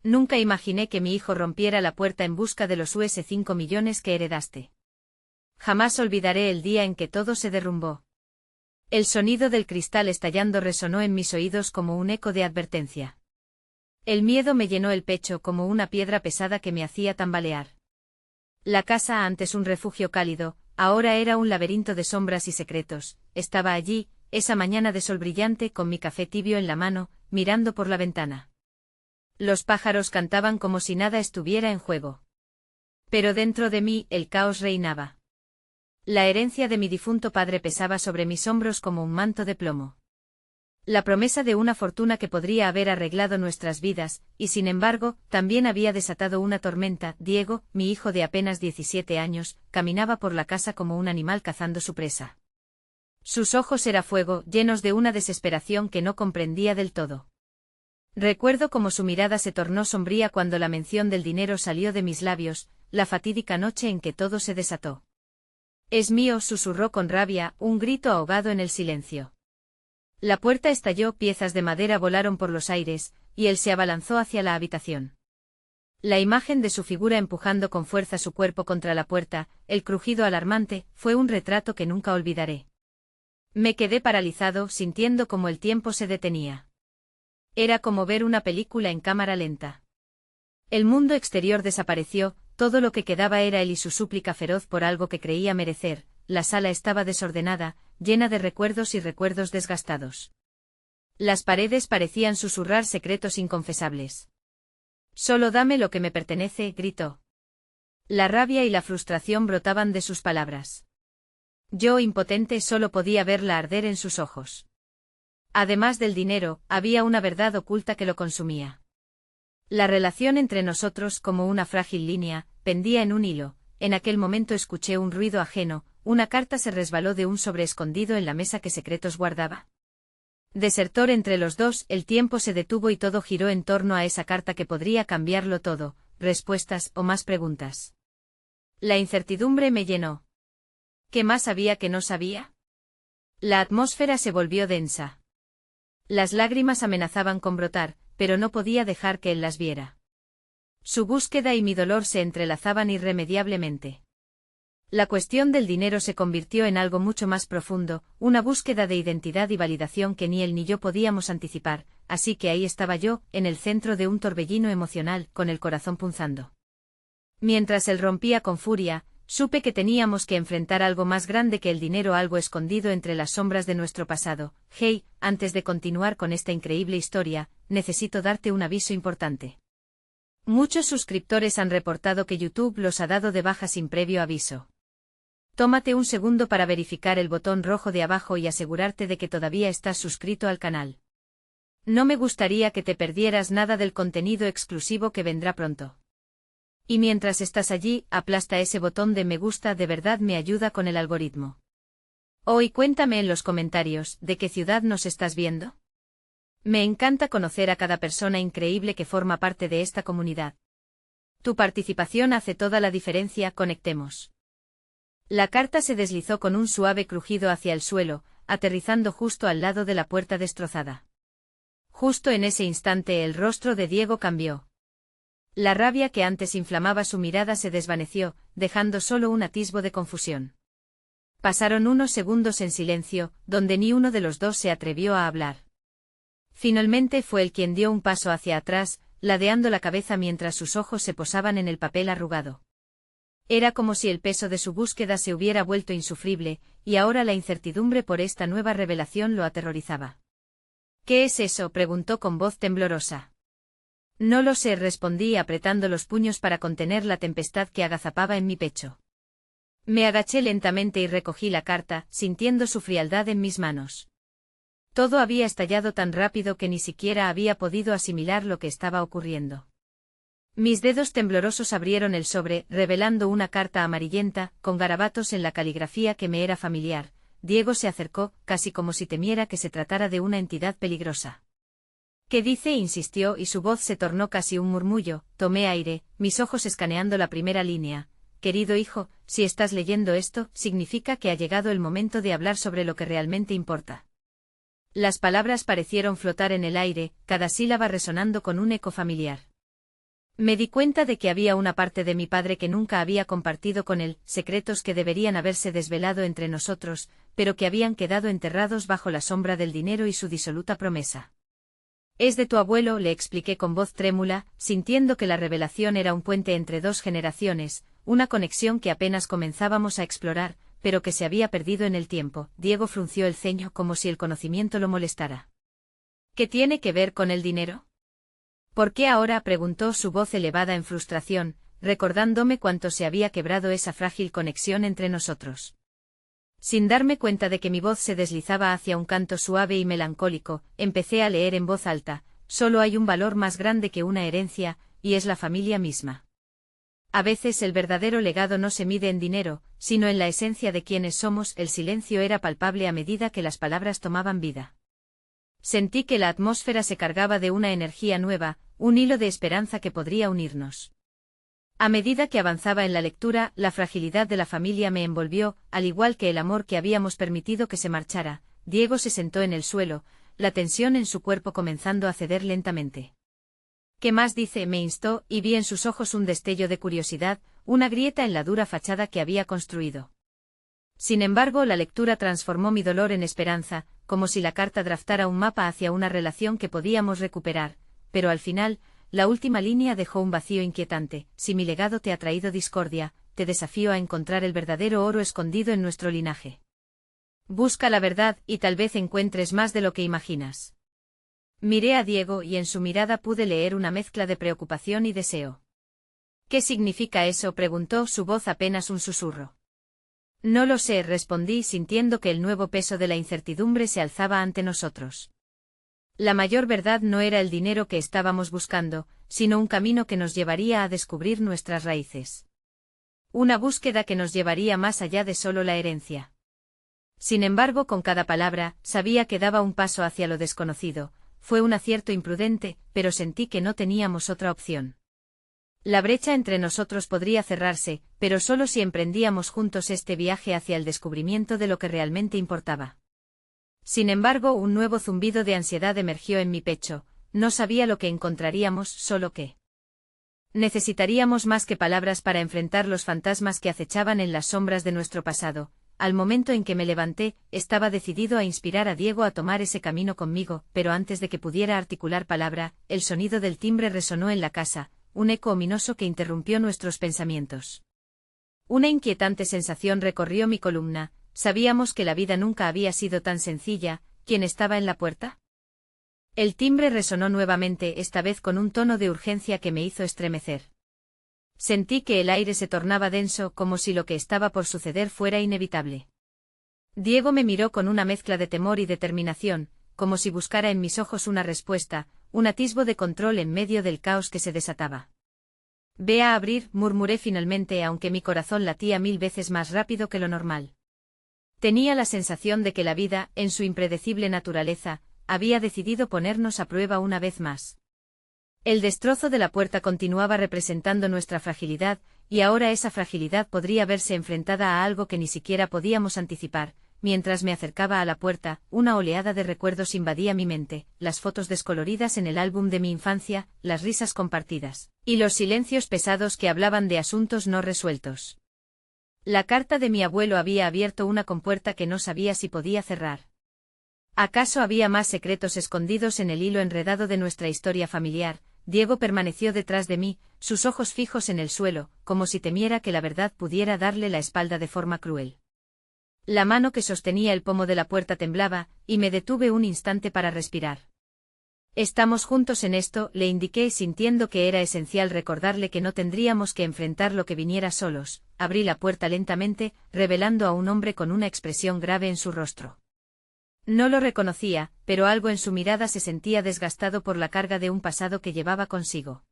Nunca imaginé que mi hijo rompiera la puerta en busca de los US$5 millones que heredaste. Jamás olvidaré el día en que todo se derrumbó. El sonido del cristal estallando resonó en mis oídos como un eco de advertencia. El miedo me llenó el pecho como una piedra pesada que me hacía tambalear. La casa, antes un refugio cálido, ahora era un laberinto de sombras y secretos. Estaba allí, esa mañana de sol brillante, con mi café tibio en la mano, mirando por la ventana. Los pájaros cantaban como si nada estuviera en juego. Pero dentro de mí el caos reinaba. La herencia de mi difunto padre pesaba sobre mis hombros como un manto de plomo. La promesa de una fortuna que podría haber arreglado nuestras vidas, y sin embargo, también había desatado una tormenta. Diego, mi hijo de apenas 17 años, caminaba por la casa como un animal cazando su presa. Sus ojos eran fuego, llenos de una desesperación que no comprendía del todo. Recuerdo cómo su mirada se tornó sombría cuando la mención del dinero salió de mis labios, la fatídica noche en que todo se desató. «Es mío», susurró con rabia, un grito ahogado en el silencio. La puerta estalló, piezas de madera volaron por los aires, y él se abalanzó hacia la habitación. La imagen de su figura empujando con fuerza su cuerpo contra la puerta, el crujido alarmante, fue un retrato que nunca olvidaré. Me quedé paralizado, sintiendo cómo el tiempo se detenía. Era como ver una película en cámara lenta. El mundo exterior desapareció, todo lo que quedaba era él y su súplica feroz por algo que creía merecer. La sala estaba desordenada, llena de recuerdos y recuerdos desgastados. Las paredes parecían susurrar secretos inconfesables. «Solo dame lo que me pertenece», gritó. La rabia y la frustración brotaban de sus palabras. Yo, impotente, solo podía verla arder en sus ojos. Además del dinero, había una verdad oculta que lo consumía. La relación entre nosotros, como una frágil línea, pendía en un hilo. En aquel momento escuché un ruido ajeno, una carta se resbaló de un sobre escondido en la mesa que secretos guardaba. Desertor entre los dos, el tiempo se detuvo y todo giró en torno a esa carta que podría cambiarlo todo, respuestas o más preguntas. La incertidumbre me llenó. ¿Qué más sabía que no sabía? La atmósfera se volvió densa. Las lágrimas amenazaban con brotar, pero no podía dejar que él las viera. Su búsqueda y mi dolor se entrelazaban irremediablemente. La cuestión del dinero se convirtió en algo mucho más profundo, una búsqueda de identidad y validación que ni él ni yo podíamos anticipar, así que ahí estaba yo, en el centro de un torbellino emocional, con el corazón punzando. Mientras él rompía con furia, supe que teníamos que enfrentar algo más grande que el dinero, algo escondido entre las sombras de nuestro pasado. Hey, antes de continuar con esta increíble historia, necesito darte un aviso importante. Muchos suscriptores han reportado que YouTube los ha dado de baja sin previo aviso. Tómate un segundo para verificar el botón rojo de abajo y asegurarte de que todavía estás suscrito al canal. No me gustaría que te perdieras nada del contenido exclusivo que vendrá pronto. Y mientras estás allí, aplasta ese botón de me gusta, de verdad me ayuda con el algoritmo. Y cuéntame en los comentarios, ¿de qué ciudad nos estás viendo? Me encanta conocer a cada persona increíble que forma parte de esta comunidad. Tu participación hace toda la diferencia, conectemos. La carta se deslizó con un suave crujido hacia el suelo, aterrizando justo al lado de la puerta destrozada. Justo en ese instante el rostro de Diego cambió. La rabia que antes inflamaba su mirada se desvaneció, dejando solo un atisbo de confusión. Pasaron unos segundos en silencio, donde ni uno de los dos se atrevió a hablar. Finalmente fue él quien dio un paso hacia atrás, ladeando la cabeza mientras sus ojos se posaban en el papel arrugado. Era como si el peso de su búsqueda se hubiera vuelto insufrible, y ahora la incertidumbre por esta nueva revelación lo aterrorizaba. ¿Qué es eso?, preguntó con voz temblorosa. No lo sé, respondí apretando los puños para contener la tempestad que agazapaba en mi pecho. Me agaché lentamente y recogí la carta, sintiendo su frialdad en mis manos. Todo había estallado tan rápido que ni siquiera había podido asimilar lo que estaba ocurriendo. Mis dedos temblorosos abrieron el sobre, revelando una carta amarillenta, con garabatos en la caligrafía que me era familiar. Diego se acercó, casi como si temiera que se tratara de una entidad peligrosa. ¿Qué dice?, insistió, y su voz se tornó casi un murmullo. Tomé aire, mis ojos escaneando la primera línea. Querido hijo, si estás leyendo esto, significa que ha llegado el momento de hablar sobre lo que realmente importa. Las palabras parecieron flotar en el aire, cada sílaba resonando con un eco familiar. Me di cuenta de que había una parte de mi padre que nunca había compartido con él, secretos que deberían haberse desvelado entre nosotros, pero que habían quedado enterrados bajo la sombra del dinero y su disoluta promesa. Es de tu abuelo, le expliqué con voz trémula, sintiendo que la revelación era un puente entre dos generaciones, una conexión que apenas comenzábamos a explorar, pero que se había perdido en el tiempo. Diego frunció el ceño como si el conocimiento lo molestara. ¿Qué tiene que ver con el dinero? ¿Por qué ahora? Preguntó su voz elevada en frustración, recordándome cuánto se había quebrado esa frágil conexión entre nosotros. Sin darme cuenta de que mi voz se deslizaba hacia un canto suave y melancólico, empecé a leer en voz alta: solo hay un valor más grande que una herencia, y es la familia misma. A veces el verdadero legado no se mide en dinero, sino en la esencia de quienes somos. El silencio era palpable a medida que las palabras tomaban vida. Sentí que la atmósfera se cargaba de una energía nueva, un hilo de esperanza que podría unirnos. A medida que avanzaba en la lectura, la fragilidad de la familia me envolvió, al igual que el amor que habíamos permitido que se marchara. Diego se sentó en el suelo, la tensión en su cuerpo comenzando a ceder lentamente. ¿Qué más dice?, me instó, y vi en sus ojos un destello de curiosidad, una grieta en la dura fachada que había construido. Sin embargo, la lectura transformó mi dolor en esperanza, como si la carta draftara un mapa hacia una relación que podíamos recuperar, pero al final, la última línea dejó un vacío inquietante: si mi legado te ha traído discordia, te desafío a encontrar el verdadero oro escondido en nuestro linaje. Busca la verdad, y tal vez encuentres más de lo que imaginas. Miré a Diego y en su mirada pude leer una mezcla de preocupación y deseo. ¿Qué significa eso?, preguntó, su voz apenas un susurro. No lo sé, respondí, sintiendo que el nuevo peso de la incertidumbre se alzaba ante nosotros. La mayor verdad no era el dinero que estábamos buscando, sino un camino que nos llevaría a descubrir nuestras raíces. Una búsqueda que nos llevaría más allá de solo la herencia. Sin embargo, con cada palabra, sabía que daba un paso hacia lo desconocido. Fue un acierto imprudente, pero sentí que no teníamos otra opción. La brecha entre nosotros podría cerrarse, pero solo si emprendíamos juntos este viaje hacia el descubrimiento de lo que realmente importaba. Sin embargo, un nuevo zumbido de ansiedad emergió en mi pecho. No sabía lo que encontraríamos, solo que necesitaríamos más que palabras para enfrentar los fantasmas que acechaban en las sombras de nuestro pasado. Al momento en que me levanté, estaba decidido a inspirar a Diego a tomar ese camino conmigo, pero antes de que pudiera articular palabra, el sonido del timbre resonó en la casa, un eco ominoso que interrumpió nuestros pensamientos. Una inquietante sensación recorrió mi columna. ¿Sabíamos que la vida nunca había sido tan sencilla? ¿Quién estaba en la puerta? El timbre resonó nuevamente, esta vez con un tono de urgencia que me hizo estremecer. Sentí que el aire se tornaba denso, como si lo que estaba por suceder fuera inevitable. Diego me miró con una mezcla de temor y determinación, como si buscara en mis ojos una respuesta, un atisbo de control en medio del caos que se desataba. Ve a abrir, murmuré finalmente, aunque mi corazón latía 1000 veces más rápido que lo normal. Tenía la sensación de que la vida, en su impredecible naturaleza, había decidido ponernos a prueba una vez más. El destrozo de la puerta continuaba representando nuestra fragilidad, y ahora esa fragilidad podría verse enfrentada a algo que ni siquiera podíamos anticipar. Mientras me acercaba a la puerta, una oleada de recuerdos invadía mi mente: las fotos descoloridas en el álbum de mi infancia, las risas compartidas, y los silencios pesados que hablaban de asuntos no resueltos. La carta de mi abuelo había abierto una compuerta que no sabía si podía cerrar. ¿Acaso había más secretos escondidos en el hilo enredado de nuestra historia familiar? Diego permaneció detrás de mí, sus ojos fijos en el suelo, como si temiera que la verdad pudiera darle la espalda de forma cruel. La mano que sostenía el pomo de la puerta temblaba, y me detuve un instante para respirar. Estamos juntos en esto, le indiqué, sintiendo que era esencial recordarle que no tendríamos que enfrentar lo que viniera solos. Abrí la puerta lentamente, revelando a un hombre con una expresión grave en su rostro. No lo reconocía, pero algo en su mirada se sentía desgastado por la carga de un pasado que llevaba consigo.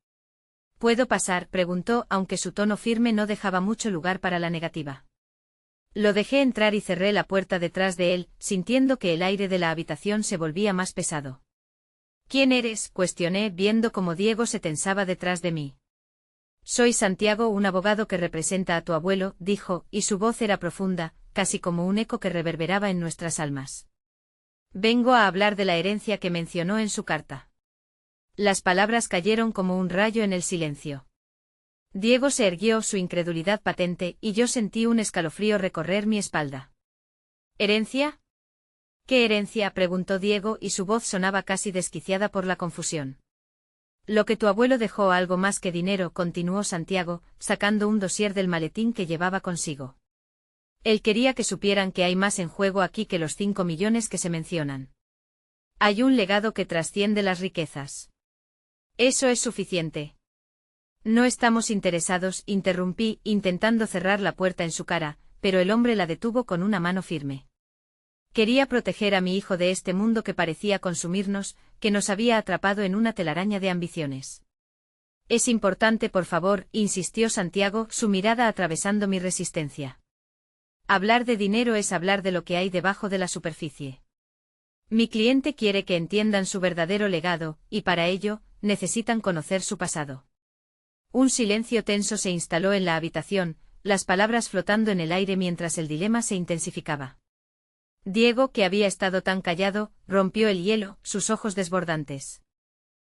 ¿Puedo pasar?, preguntó, aunque su tono firme no dejaba mucho lugar para la negativa. Lo dejé entrar y cerré la puerta detrás de él, sintiendo que el aire de la habitación se volvía más pesado. ¿Quién eres?, cuestioné, viendo cómo Diego se tensaba detrás de mí. Soy Santiago, un abogado que representa a tu abuelo, dijo, y su voz era profunda, casi como un eco que reverberaba en nuestras almas. Vengo a hablar de la herencia que mencionó en su carta. Las palabras cayeron como un rayo en el silencio. Diego se erguió, su incredulidad patente, y yo sentí un escalofrío recorrer mi espalda. ¿Herencia? ¿Qué herencia?, preguntó Diego, y su voz sonaba casi desquiciada por la confusión. Lo que tu abuelo dejó, algo más que dinero, continuó Santiago, sacando un dosier del maletín que llevaba consigo. Él quería que supieran que hay más en juego aquí que los 5 millones que se mencionan. Hay un legado que trasciende las riquezas. Eso es suficiente. No estamos interesados, interrumpí, intentando cerrar la puerta en su cara, pero el hombre la detuvo con una mano firme. Quería proteger a mi hijo de este mundo que parecía consumirnos, que nos había atrapado en una telaraña de ambiciones. Es importante, por favor, insistió Santiago, su mirada atravesando mi resistencia. Hablar de dinero es hablar de lo que hay debajo de la superficie. Mi cliente quiere que entiendan su verdadero legado, y para ello, necesitan conocer su pasado. Un silencio tenso se instaló en la habitación, las palabras flotando en el aire mientras el dilema se intensificaba. Diego, que había estado tan callado, rompió el hielo, sus ojos desbordantes.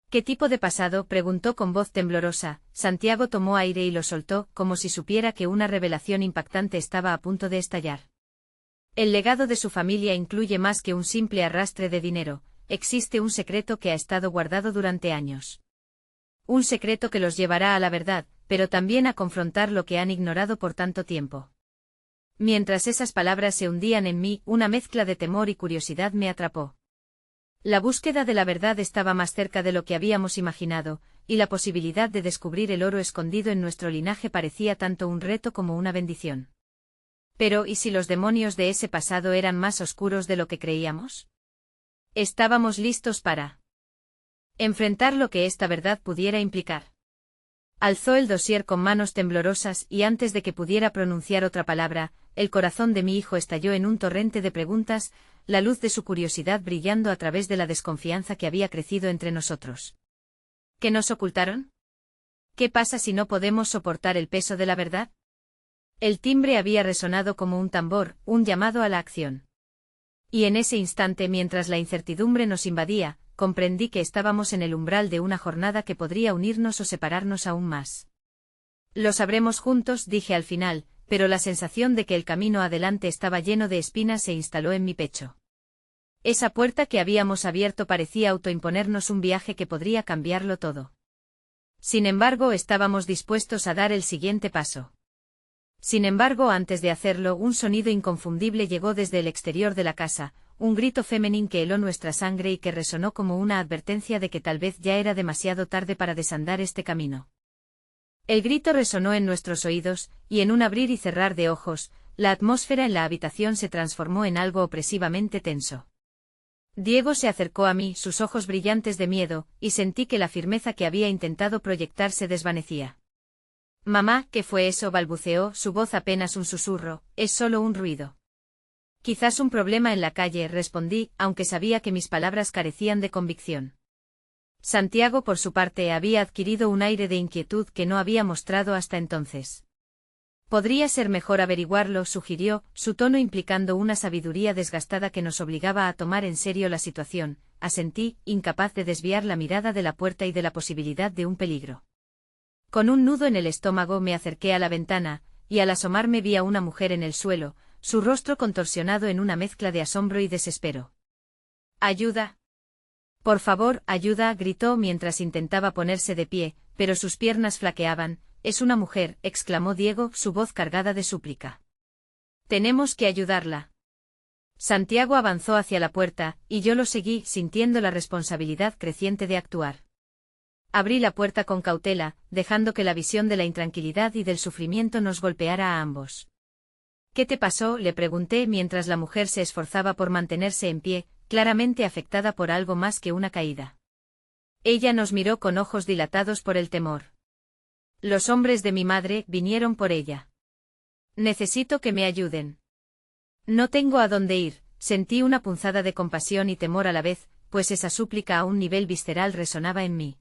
¿Qué tipo de pasado?, preguntó con voz temblorosa. Santiago tomó aire y lo soltó, como si supiera que una revelación impactante estaba a punto de estallar. El legado de su familia incluye más que un simple arrastre de dinero, existe un secreto que ha estado guardado durante años. Un secreto que los llevará a la verdad, pero también a confrontar lo que han ignorado por tanto tiempo. Mientras esas palabras se hundían en mí, una mezcla de temor y curiosidad me atrapó. La búsqueda de la verdad estaba más cerca de lo que habíamos imaginado, y la posibilidad de descubrir el oro escondido en nuestro linaje parecía tanto un reto como una bendición. Pero, ¿y si los demonios de ese pasado eran más oscuros de lo que creíamos? Estábamos listos para enfrentar lo que esta verdad pudiera implicar. Alzó el dosier con manos temblorosas y antes de que pudiera pronunciar otra palabra, el corazón de mi hijo estalló en un torrente de preguntas, la luz de su curiosidad brillando a través de la desconfianza que había crecido entre nosotros. ¿Qué nos ocultaron? ¿Qué pasa si no podemos soportar el peso de la verdad? El timbre había resonado como un tambor, un llamado a la acción. Y en ese instante, mientras la incertidumbre nos invadía, comprendí que estábamos en el umbral de una jornada que podría unirnos o separarnos aún más. Lo sabremos juntos, dije al final, pero la sensación de que el camino adelante estaba lleno de espinas se instaló en mi pecho. Esa puerta que habíamos abierto parecía autoimponernos un viaje que podría cambiarlo todo. Sin embargo, estábamos dispuestos a dar el siguiente paso. Sin embargo, antes de hacerlo, un sonido inconfundible llegó desde el exterior de la casa, un grito femenino que heló nuestra sangre y que resonó como una advertencia de que tal vez ya era demasiado tarde para desandar este camino. El grito resonó en nuestros oídos, y en un abrir y cerrar de ojos, la atmósfera en la habitación se transformó en algo opresivamente tenso. Diego se acercó a mí, sus ojos brillantes de miedo, y sentí que la firmeza que había intentado proyectar se desvanecía. Mamá, ¿qué fue eso?, balbuceó, su voz apenas un susurro, es solo un ruido. Quizás un problema en la calle, respondí, aunque sabía que mis palabras carecían de convicción. Santiago, por su parte, había adquirido un aire de inquietud que no había mostrado hasta entonces. Podría ser mejor averiguarlo, sugirió, su tono implicando una sabiduría desgastada que nos obligaba a tomar en serio la situación. Asentí, incapaz de desviar la mirada de la puerta y de la posibilidad de un peligro. Con un nudo en el estómago me acerqué a la ventana, y al asomarme vi a una mujer en el suelo, su rostro contorsionado en una mezcla de asombro y desespero. ¡Ayuda! Por favor, ayuda, gritó mientras intentaba ponerse de pie, pero sus piernas flaqueaban. Es una mujer, exclamó Diego, su voz cargada de súplica. Tenemos que ayudarla. Santiago avanzó hacia la puerta, y yo lo seguí, sintiendo la responsabilidad creciente de actuar. Abrí la puerta con cautela, dejando que la visión de la intranquilidad y del sufrimiento nos golpeara a ambos. ¿Qué te pasó?, le pregunté mientras la mujer se esforzaba por mantenerse en pie, claramente afectada por algo más que una caída. Ella nos miró con ojos dilatados por el temor. Los hombres de mi madre vinieron por ella. Necesito que me ayuden. No tengo a dónde ir, sentí una punzada de compasión y temor a la vez, pues esa súplica a un nivel visceral resonaba en mí.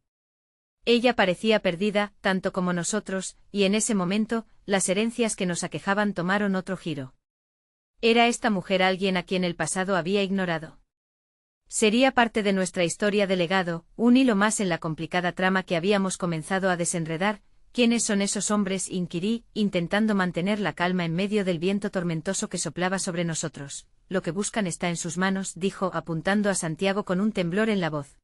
Ella parecía perdida, tanto como nosotros, y en ese momento, las herencias que nos aquejaban tomaron otro giro. ¿Era esta mujer alguien a quien el pasado había ignorado? Sería parte de nuestra historia de legado, un hilo más en la complicada trama que habíamos comenzado a desenredar. ¿Quiénes son esos hombres?, inquirí, intentando mantener la calma en medio del viento tormentoso que soplaba sobre nosotros. Lo que buscan está en sus manos, dijo, apuntando a Santiago con un temblor en la voz.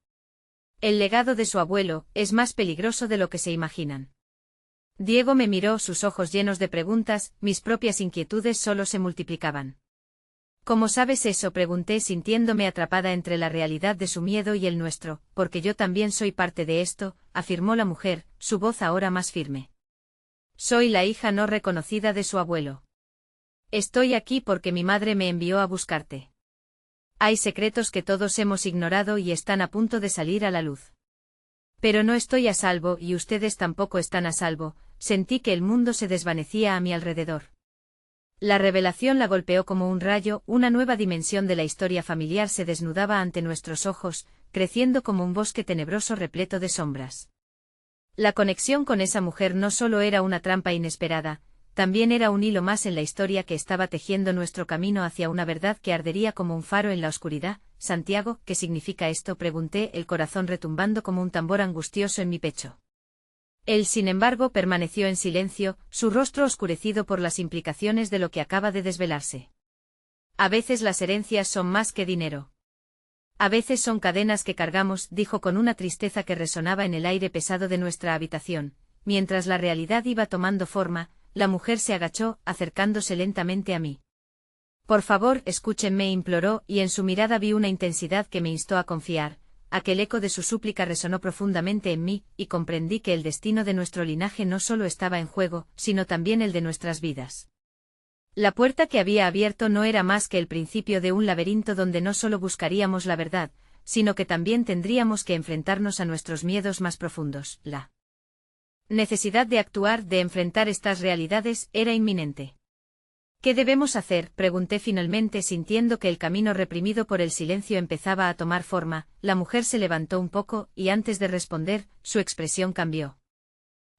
El legado de su abuelo es más peligroso de lo que se imaginan. Diego me miró, sus ojos llenos de preguntas, mis propias inquietudes solo se multiplicaban. ¿Cómo sabes eso?, pregunté, sintiéndome atrapada entre la realidad de su miedo y el nuestro. Porque yo también soy parte de esto, afirmó la mujer, su voz ahora más firme. Soy la hija no reconocida de su abuelo. Estoy aquí porque mi madre me envió a buscarte. Hay secretos que todos hemos ignorado y están a punto de salir a la luz. Pero no estoy a salvo y ustedes tampoco están a salvo. Sentí que el mundo se desvanecía a mi alrededor. La revelación la golpeó como un rayo, una nueva dimensión de la historia familiar se desnudaba ante nuestros ojos, creciendo como un bosque tenebroso repleto de sombras. La conexión con esa mujer no solo era una trampa inesperada, también era un hilo más en la historia que estaba tejiendo nuestro camino hacia una verdad que ardería como un faro en la oscuridad. Santiago, ¿qué significa esto?, pregunté, el corazón retumbando como un tambor angustioso en mi pecho. Él, sin embargo, permaneció en silencio, su rostro oscurecido por las implicaciones de lo que acaba de desvelarse. A veces las herencias son más que dinero. A veces son cadenas que cargamos, dijo con una tristeza que resonaba en el aire pesado de nuestra habitación. Mientras la realidad iba tomando forma, la mujer se agachó, acercándose lentamente a mí. Por favor, escúchenme, imploró, y en su mirada vi una intensidad que me instó a confiar. Aquel eco de su súplica resonó profundamente en mí, y comprendí que el destino de nuestro linaje no solo estaba en juego, sino también el de nuestras vidas. La puerta que había abierto no era más que el principio de un laberinto donde no solo buscaríamos la verdad, sino que también tendríamos que enfrentarnos a nuestros miedos más profundos. La necesidad de actuar, de enfrentar estas realidades, era inminente. ¿Qué debemos hacer?, pregunté finalmente, sintiendo que el camino reprimido por el silencio empezaba a tomar forma. La mujer se levantó un poco, y antes de responder, su expresión cambió.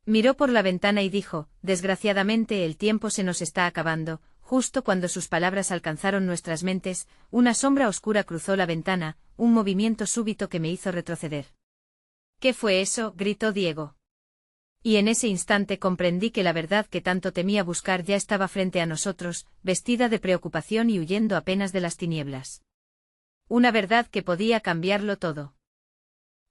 Miró por la ventana y dijo, desgraciadamente el tiempo se nos está acabando. Justo cuando sus palabras alcanzaron nuestras mentes, una sombra oscura cruzó la ventana, un movimiento súbito que me hizo retroceder. ¿Qué fue eso?, gritó Diego. Y en ese instante comprendí que la verdad que tanto temía buscar ya estaba frente a nosotros, vestida de preocupación y huyendo apenas de las tinieblas. Una verdad que podía cambiarlo todo.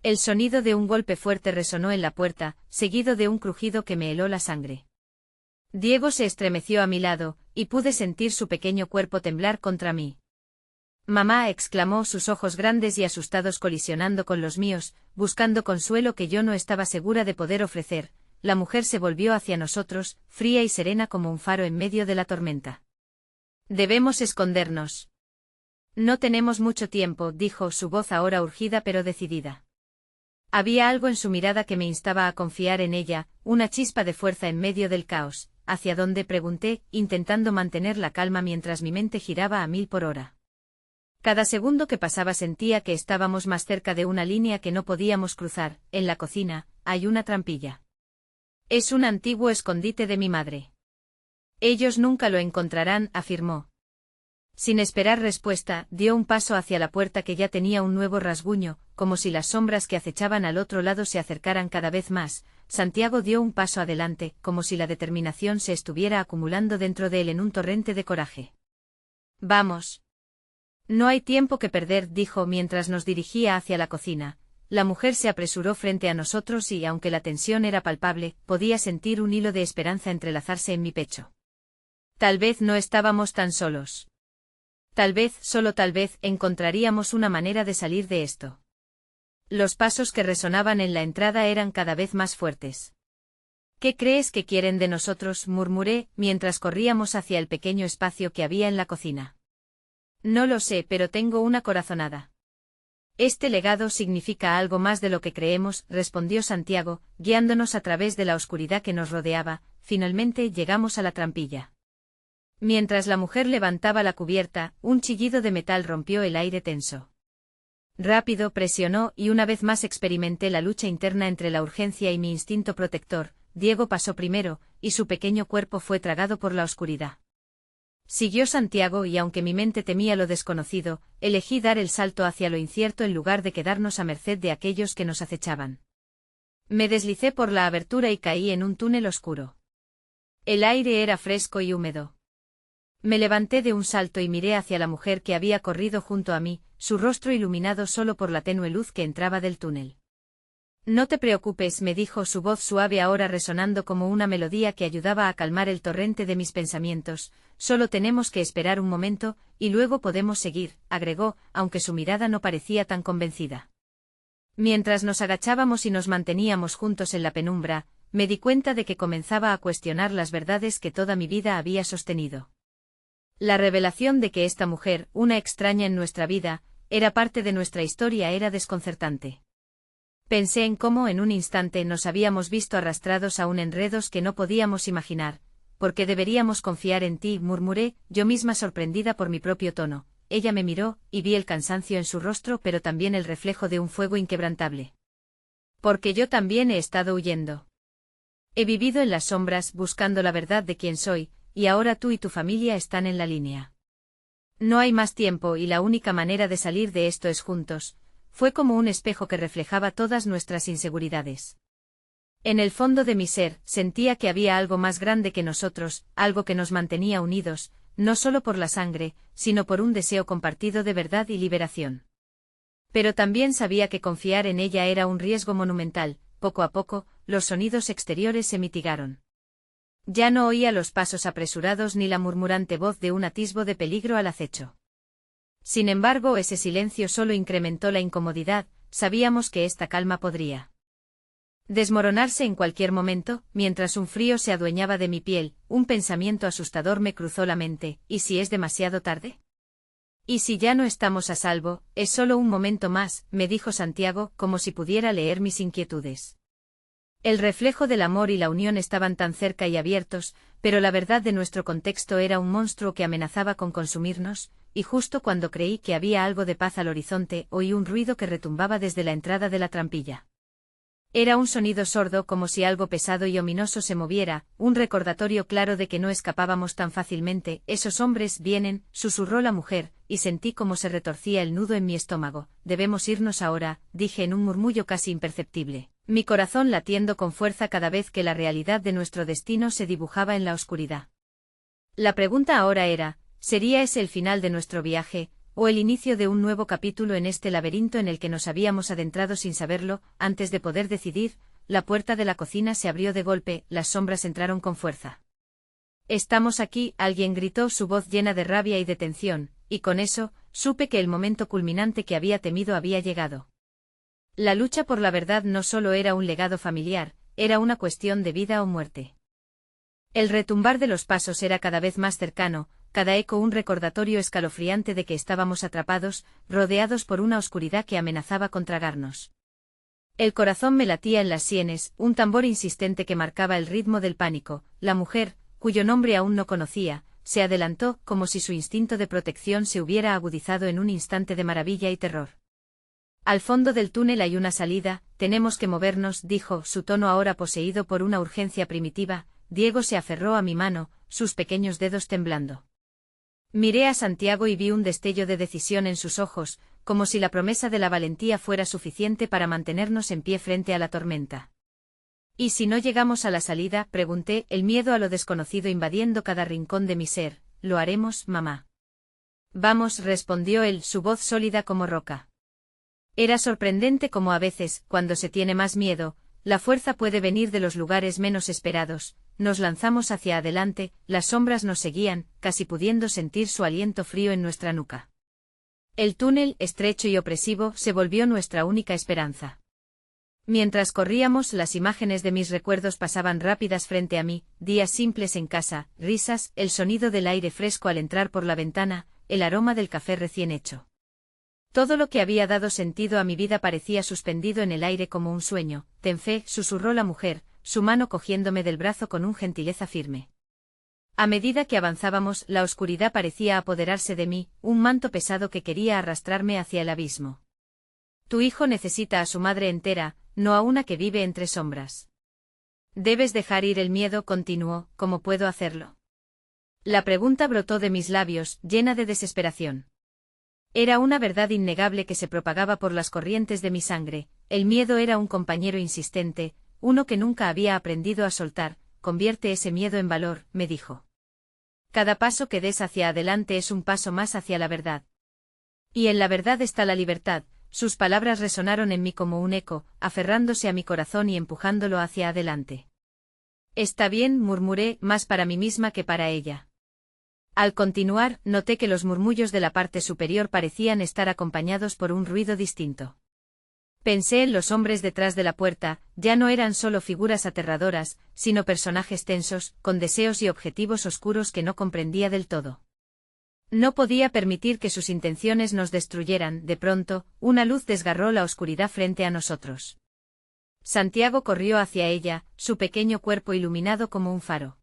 El sonido de un golpe fuerte resonó en la puerta, seguido de un crujido que me heló la sangre. Diego se estremeció a mi lado, y pude sentir su pequeño cuerpo temblar contra mí. Mamá, exclamó, sus ojos grandes y asustados colisionando con los míos, buscando consuelo que yo no estaba segura de poder ofrecer. La mujer se volvió hacia nosotros, fría y serena como un faro en medio de la tormenta. Debemos escondernos. No tenemos mucho tiempo, dijo, su voz ahora urgida pero decidida. Había algo en su mirada que me instaba a confiar en ella, una chispa de fuerza en medio del caos. ¿Hacia dónde?, pregunté, intentando mantener la calma mientras mi mente giraba a 1000 por hora. Cada segundo que pasaba sentía que estábamos más cerca de una línea que no podíamos cruzar. En la cocina, hay una trampilla. Es un antiguo escondite de mi madre. Ellos nunca lo encontrarán, afirmó. Sin esperar respuesta, dio un paso hacia la puerta que ya tenía un nuevo rasguño, como si las sombras que acechaban al otro lado se acercaran cada vez más. Santiago dio un paso adelante, como si la determinación se estuviera acumulando dentro de él en un torrente de coraje. Vamos. No hay tiempo que perder, dijo mientras nos dirigía hacia la cocina. La mujer se apresuró frente a nosotros y, aunque la tensión era palpable, podía sentir un hilo de esperanza entrelazarse en mi pecho. Tal vez no estábamos tan solos. Tal vez, solo tal vez, encontraríamos una manera de salir de esto. Los pasos que resonaban en la entrada eran cada vez más fuertes. ¿Qué crees que quieren de nosotros?, murmuré, mientras corríamos hacia el pequeño espacio que había en la cocina. No lo sé, pero tengo una corazonada. Este legado significa algo más de lo que creemos, respondió Santiago, guiándonos a través de la oscuridad que nos rodeaba. Finalmente llegamos a la trampilla. Mientras la mujer levantaba la cubierta, un chillido de metal rompió el aire tenso. Rápido presionó y una vez más experimenté la lucha interna entre la urgencia y mi instinto protector. Diego pasó primero, y su pequeño cuerpo fue tragado por la oscuridad. Siguió Santiago y aunque mi mente temía lo desconocido, elegí dar el salto hacia lo incierto en lugar de quedarnos a merced de aquellos que nos acechaban. Me deslicé por la abertura y caí en un túnel oscuro. El aire era fresco y húmedo. Me levanté de un salto y miré hacia la mujer que había corrido junto a mí, su rostro iluminado solo por la tenue luz que entraba del túnel. No te preocupes, me dijo, su voz suave ahora resonando como una melodía que ayudaba a calmar el torrente de mis pensamientos. Solo tenemos que esperar un momento, y luego podemos seguir, agregó, aunque su mirada no parecía tan convencida. Mientras nos agachábamos y nos manteníamos juntos en la penumbra, me di cuenta de que comenzaba a cuestionar las verdades que toda mi vida había sostenido. La revelación de que esta mujer, una extraña en nuestra vida, era parte de nuestra historia era desconcertante. Pensé en cómo en un instante nos habíamos visto arrastrados a un enredos que no podíamos imaginar. ¿Por qué deberíamos confiar en ti?, murmuré, yo misma sorprendida por mi propio tono. Ella me miró, y vi el cansancio en su rostro pero también el reflejo de un fuego inquebrantable. Porque yo también he estado huyendo. He vivido en las sombras buscando la verdad de quién soy, y ahora tú y tu familia están en la línea. No hay más tiempo y la única manera de salir de esto es juntos. Fue como un espejo que reflejaba todas nuestras inseguridades. En el fondo de mi ser, sentía que había algo más grande que nosotros, algo que nos mantenía unidos, no solo por la sangre, sino por un deseo compartido de verdad y liberación. Pero también sabía que confiar en ella era un riesgo monumental. Poco a poco, los sonidos exteriores se mitigaron. Ya no oía los pasos apresurados ni la murmurante voz de un atisbo de peligro al acecho. Sin embargo, ese silencio solo incrementó la incomodidad, sabíamos que esta calma podría desmoronarse en cualquier momento. Mientras un frío se adueñaba de mi piel, un pensamiento asustador me cruzó la mente, ¿y si es demasiado tarde? ¿Y si ya no estamos a salvo? Es solo un momento más, me dijo Santiago, como si pudiera leer mis inquietudes. El reflejo del amor y la unión estaban tan cerca y abiertos, pero la verdad de nuestro contexto era un monstruo que amenazaba con consumirnos, y justo cuando creí que había algo de paz al horizonte, oí un ruido que retumbaba desde la entrada de la trampilla. Era un sonido sordo como si algo pesado y ominoso se moviera, un recordatorio claro de que no escapábamos tan fácilmente. Esos hombres vienen, susurró la mujer, y sentí cómo se retorcía el nudo en mi estómago. Debemos irnos ahora, dije en un murmullo casi imperceptible, mi corazón latiendo con fuerza cada vez que la realidad de nuestro destino se dibujaba en la oscuridad. La pregunta ahora era, ¿sería ese el final de nuestro viaje, o el inicio de un nuevo capítulo en este laberinto en el que nos habíamos adentrado sin saberlo? Antes de poder decidir, la puerta de la cocina se abrió de golpe, las sombras entraron con fuerza. «Estamos aquí», alguien gritó, su voz llena de rabia y de tensión, y con eso, supe que el momento culminante que había temido había llegado. La lucha por la verdad no solo era un legado familiar, era una cuestión de vida o muerte. El retumbar de los pasos era cada vez más cercano, cada eco un recordatorio escalofriante de que estábamos atrapados, rodeados por una oscuridad que amenazaba con tragarnos. El corazón me latía en las sienes, un tambor insistente que marcaba el ritmo del pánico. La mujer, cuyo nombre aún no conocía, se adelantó como si su instinto de protección se hubiera agudizado en un instante de maravilla y terror. «Al fondo del túnel hay una salida, tenemos que movernos», dijo, su tono ahora poseído por una urgencia primitiva. Diego se aferró a mi mano, sus pequeños dedos temblando. Miré a Santiago y vi un destello de decisión en sus ojos, como si la promesa de la valentía fuera suficiente para mantenernos en pie frente a la tormenta. «¿Y si no llegamos a la salida?», pregunté, el miedo a lo desconocido invadiendo cada rincón de mi ser. «Lo haremos, mamá». «Vamos», respondió él, su voz sólida como roca. Era sorprendente cómo a veces, cuando se tiene más miedo, la fuerza puede venir de los lugares menos esperados. Nos lanzamos hacia adelante, las sombras nos seguían, casi pudiendo sentir su aliento frío en nuestra nuca. El túnel, estrecho y opresivo, se volvió nuestra única esperanza. Mientras corríamos, las imágenes de mis recuerdos pasaban rápidas frente a mí, días simples en casa, risas, el sonido del aire fresco al entrar por la ventana, el aroma del café recién hecho. Todo lo que había dado sentido a mi vida parecía suspendido en el aire como un sueño. «Ten fe», susurró la mujer, su mano cogiéndome del brazo con una gentileza firme. A medida que avanzábamos, la oscuridad parecía apoderarse de mí, un manto pesado que quería arrastrarme hacia el abismo. «Tu hijo necesita a su madre entera, no a una que vive entre sombras. Debes dejar ir el miedo», continuó. «¿Cómo puedo hacerlo?». La pregunta brotó de mis labios, llena de desesperación. Era una verdad innegable que se propagaba por las corrientes de mi sangre, el miedo era un compañero insistente, uno que nunca había aprendido a soltar, convierte ese miedo en valor, me dijo. Cada paso que des hacia adelante es un paso más hacia la verdad. Y en la verdad está la libertad, sus palabras resonaron en mí como un eco, aferrándose a mi corazón y empujándolo hacia adelante. Está bien, murmuré, más para mí misma que para ella. Al continuar, noté que los murmullos de la parte superior parecían estar acompañados por un ruido distinto. Pensé en los hombres detrás de la puerta, ya no eran solo figuras aterradoras, sino personajes tensos, con deseos y objetivos oscuros que no comprendía del todo. No podía permitir que sus intenciones nos destruyeran. De pronto, una luz desgarró la oscuridad frente a nosotros. Santiago corrió hacia ella, su pequeño cuerpo iluminado como un faro.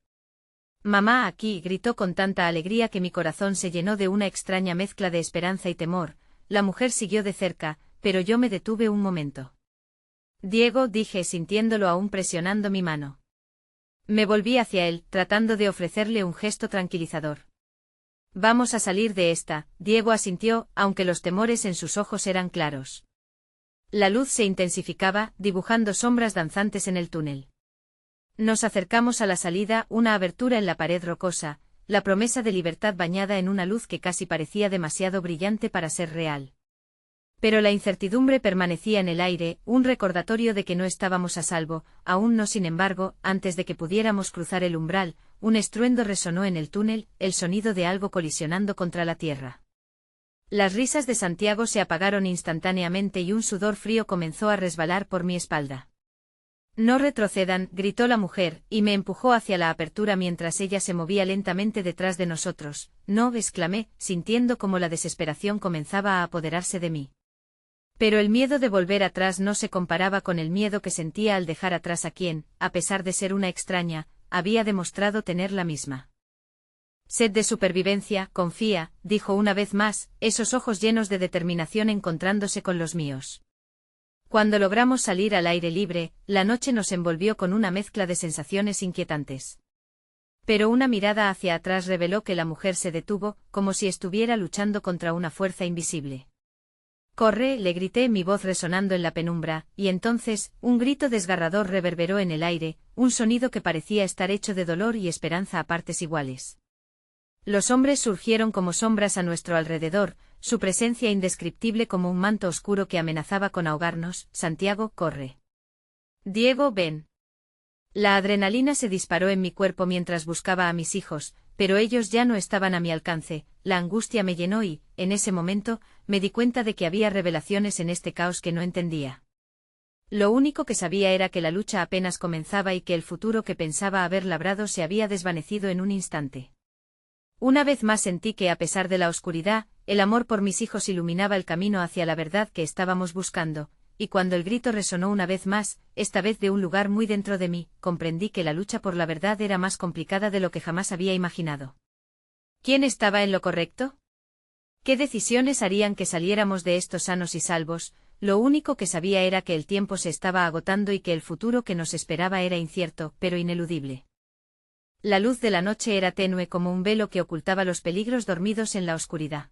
«Mamá, aquí», gritó con tanta alegría que mi corazón se llenó de una extraña mezcla de esperanza y temor. La mujer siguió de cerca, pero yo me detuve un momento. «Diego», dije sintiéndolo aún presionando mi mano. Me volví hacia él, tratando de ofrecerle un gesto tranquilizador. «Vamos a salir de esta», Diego asintió, aunque los temores en sus ojos eran claros. La luz se intensificaba, dibujando sombras danzantes en el túnel. Nos acercamos a la salida, una abertura en la pared rocosa, la promesa de libertad bañada en una luz que casi parecía demasiado brillante para ser real. Pero la incertidumbre permanecía en el aire, un recordatorio de que no estábamos a salvo, aún no. Sin embargo, antes de que pudiéramos cruzar el umbral, un estruendo resonó en el túnel, el sonido de algo colisionando contra la tierra. Las risas de Santiago se apagaron instantáneamente y un sudor frío comenzó a resbalar por mi espalda. «No retrocedan», gritó la mujer, y me empujó hacia la apertura mientras ella se movía lentamente detrás de nosotros. «No», exclamé, sintiendo como la desesperación comenzaba a apoderarse de mí. Pero el miedo de volver atrás no se comparaba con el miedo que sentía al dejar atrás a quien, a pesar de ser una extraña, había demostrado tener la misma sed de supervivencia. «Confía», dijo una vez más, esos ojos llenos de determinación encontrándose con los míos. Cuando logramos salir al aire libre, la noche nos envolvió con una mezcla de sensaciones inquietantes. Pero una mirada hacia atrás reveló que la mujer se detuvo, como si estuviera luchando contra una fuerza invisible. «Corre», le grité, mi voz resonando en la penumbra, y entonces, un grito desgarrador reverberó en el aire, un sonido que parecía estar hecho de dolor y esperanza a partes iguales. Los hombres surgieron como sombras a nuestro alrededor, su presencia indescriptible como un manto oscuro que amenazaba con ahogarnos. «Santiago, corre». «Diego, ven». La adrenalina se disparó en mi cuerpo mientras buscaba a mis hijos, pero ellos ya no estaban a mi alcance. La angustia me llenó y, en ese momento, me di cuenta de que había revelaciones en este caos que no entendía. Lo único que sabía era que la lucha apenas comenzaba y que el futuro que pensaba haber labrado se había desvanecido en un instante. Una vez más sentí que, a pesar de la oscuridad, el amor por mis hijos iluminaba el camino hacia la verdad que estábamos buscando, y cuando el grito resonó una vez más, esta vez de un lugar muy dentro de mí, comprendí que la lucha por la verdad era más complicada de lo que jamás había imaginado. ¿Quién estaba en lo correcto? ¿Qué decisiones harían que saliéramos de esto sanos y salvos? Lo único que sabía era que el tiempo se estaba agotando y que el futuro que nos esperaba era incierto, pero ineludible. La luz de la noche era tenue como un velo que ocultaba los peligros dormidos en la oscuridad.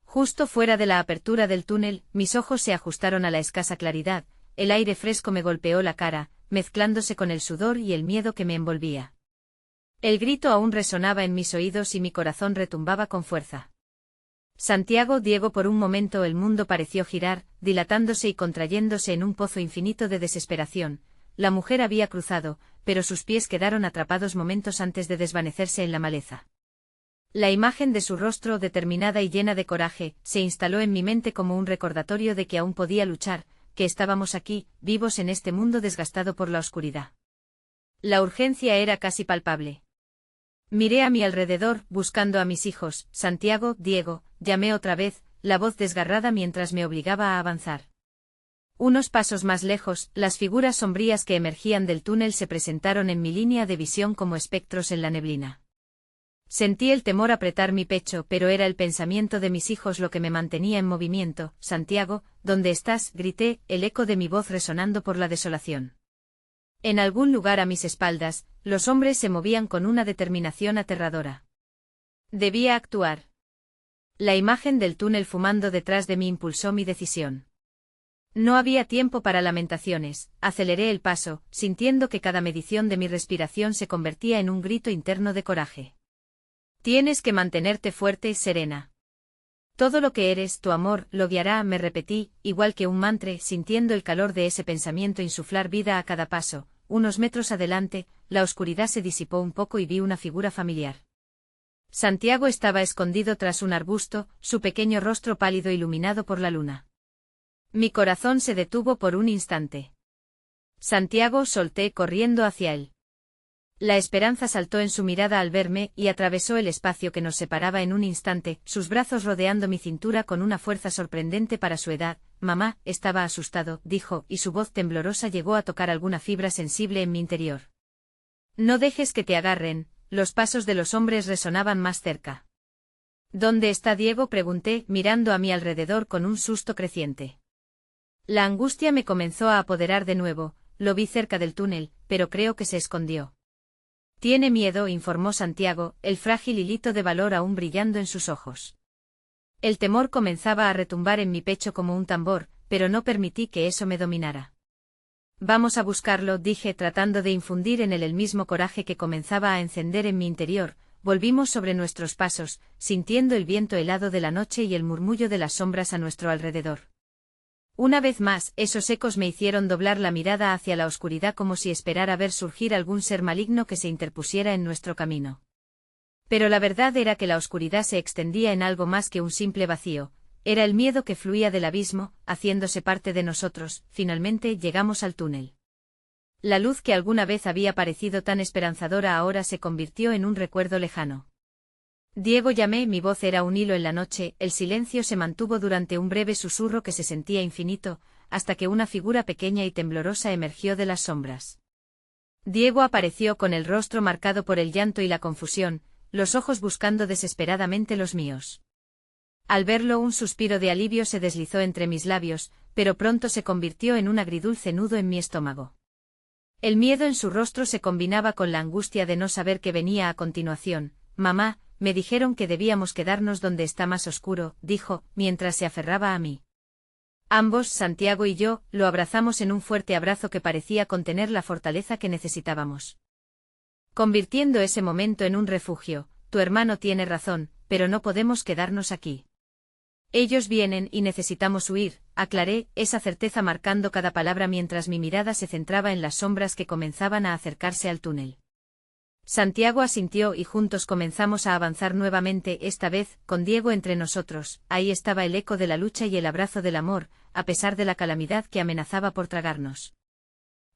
Justo fuera de la apertura del túnel, mis ojos se ajustaron a la escasa claridad, el aire fresco me golpeó la cara, mezclándose con el sudor y el miedo que me envolvía. El grito aún resonaba en mis oídos y mi corazón retumbaba con fuerza. «Santiago, Diego». Por un momento el mundo pareció girar, dilatándose y contrayéndose en un pozo infinito de desesperación. La mujer había cruzado, pero sus pies quedaron atrapados momentos antes de desvanecerse en la maleza. La imagen de su rostro, determinada y llena de coraje, se instaló en mi mente como un recordatorio de que aún podía luchar, que estábamos aquí, vivos en este mundo desgastado por la oscuridad. La urgencia era casi palpable. Miré a mi alrededor, buscando a mis hijos. «Santiago, Diego», llamé otra vez, la voz desgarrada mientras me obligaba a avanzar. Unos pasos más lejos, las figuras sombrías que emergían del túnel se presentaron en mi línea de visión como espectros en la neblina. Sentí el temor apretar mi pecho, pero era el pensamiento de mis hijos lo que me mantenía en movimiento. «Santiago, ¿dónde estás?», grité, el eco de mi voz resonando por la desolación. En algún lugar a mis espaldas, los hombres se movían con una determinación aterradora. Debía actuar. La imagen del túnel fumando detrás de mí impulsó mi decisión. No había tiempo para lamentaciones, aceleré el paso, sintiendo que cada medición de mi respiración se convertía en un grito interno de coraje. Tienes que mantenerte fuerte y serena. Todo lo que eres, tu amor, lo guiará, me repetí, igual que un mantra, sintiendo el calor de ese pensamiento insuflar vida a cada paso. Unos metros adelante, la oscuridad se disipó un poco y vi una figura familiar. Santiago estaba escondido tras un arbusto, su pequeño rostro pálido iluminado por la luna. Mi corazón se detuvo por un instante. Santiago, solté corriendo hacia él. La esperanza saltó en su mirada al verme y atravesó el espacio que nos separaba en un instante, sus brazos rodeando mi cintura con una fuerza sorprendente para su edad. Mamá, estaba asustado, dijo, y su voz temblorosa llegó a tocar alguna fibra sensible en mi interior. No dejes que te agarren. Los pasos de los hombres resonaban más cerca. ¿Dónde está Diego?, pregunté, mirando a mi alrededor con un susto creciente. La angustia me comenzó a apoderar de nuevo, lo vi cerca del túnel, pero creo que se escondió. Tiene miedo, informó Santiago, el frágil hilito de valor aún brillando en sus ojos. El temor comenzaba a retumbar en mi pecho como un tambor, pero no permití que eso me dominara. Vamos a buscarlo, dije, tratando de infundir en él el mismo coraje que comenzaba a encender en mi interior. Volvimos sobre nuestros pasos, sintiendo el viento helado de la noche y el murmullo de las sombras a nuestro alrededor. Una vez más, esos ecos me hicieron doblar la mirada hacia la oscuridad como si esperara ver surgir algún ser maligno que se interpusiera en nuestro camino. Pero la verdad era que la oscuridad se extendía en algo más que un simple vacío. Era el miedo que fluía del abismo, haciéndose parte de nosotros. Finalmente llegamos al túnel. La luz que alguna vez había parecido tan esperanzadora ahora se convirtió en un recuerdo lejano. Diego, llamé, mi voz era un hilo en la noche, el silencio se mantuvo durante un breve susurro que se sentía infinito, hasta que una figura pequeña y temblorosa emergió de las sombras. Diego apareció con el rostro marcado por el llanto y la confusión, los ojos buscando desesperadamente los míos. Al verlo, un suspiro de alivio se deslizó entre mis labios, pero pronto se convirtió en un agridulce nudo en mi estómago. El miedo en su rostro se combinaba con la angustia de no saber qué venía a continuación. Mamá, me dijeron que debíamos quedarnos donde está más oscuro, dijo, mientras se aferraba a mí. Ambos, Santiago y yo, lo abrazamos en un fuerte abrazo que parecía contener la fortaleza que necesitábamos. Convirtiendo ese momento en un refugio. Tu hermano tiene razón, pero no podemos quedarnos aquí. Ellos vienen y necesitamos huir, aclaré, esa certeza marcando cada palabra mientras mi mirada se centraba en las sombras que comenzaban a acercarse al túnel. Santiago asintió y juntos comenzamos a avanzar nuevamente, esta vez, con Diego entre nosotros. Ahí estaba el eco de la lucha y el abrazo del amor, a pesar de la calamidad que amenazaba por tragarnos.